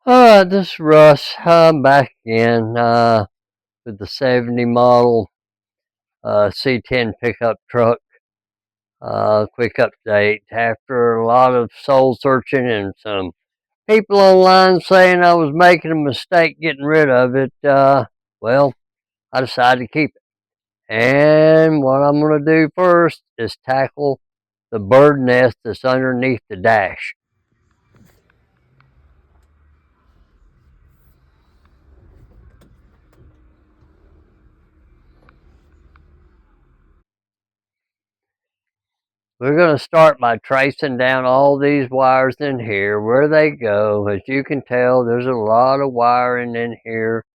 Alright, this is Russ. I'm back again with the 70 model C10 pickup truck. Quick update. After a lot of soul searching and some people online saying I was making a mistake getting rid of it, well, I decided to keep it. And what I'm going to do first is tackle the bird nest that's underneath the dash. We're going to start by tracing down all these wires in here, where they go. As you can tell, there's a lot of wiring in here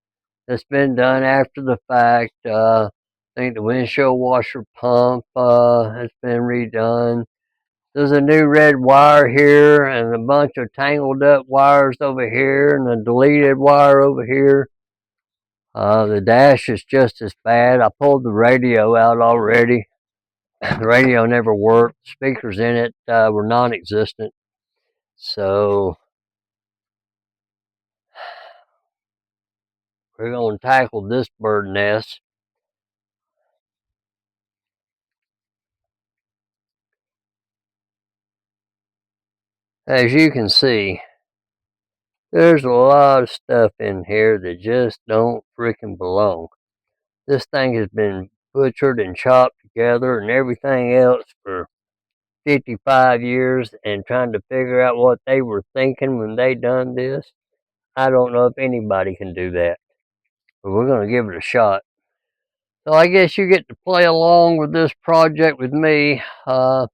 that's been done after the fact. I think the windshield washer pump has been redone. There's a new red wire here and a bunch of tangled up wires over here and a deleted wire over here. The dash is just as bad. I pulled the radio out already. The radio never worked. The speakers in it were non-existent. So we're going to tackle this bird nest. As you can see, there's a lot of stuff in here that just don't freaking belong. This thing has been butchered and chopped together and everything else for 55 years, and trying to figure out what they were thinking when they done this. I don't know if anybody can do that, but we're going to give it a shot. So I guess you get to play along with this project with me. We'll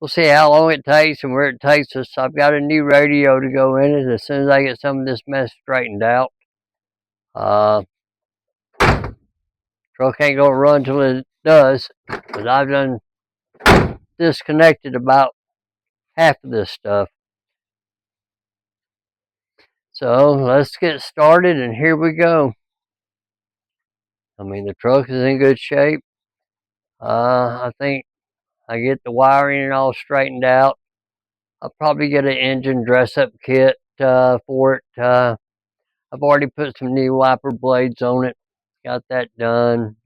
see how long it takes and where it takes us. I've got a new radio to go in it as soon as I get some of this mess straightened out. Truck ain't going to run till it does, because I've done disconnected about half of this stuff. So let's get started, and here we go. I mean, the truck is in good shape. I think I get the wiring and all straightened out. I'll probably get an engine dress-up kit for it. I've already put some new wiper blades on it. Got that done.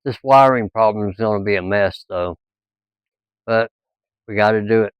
This wiring problem is going to be a mess, though. But we got to do it.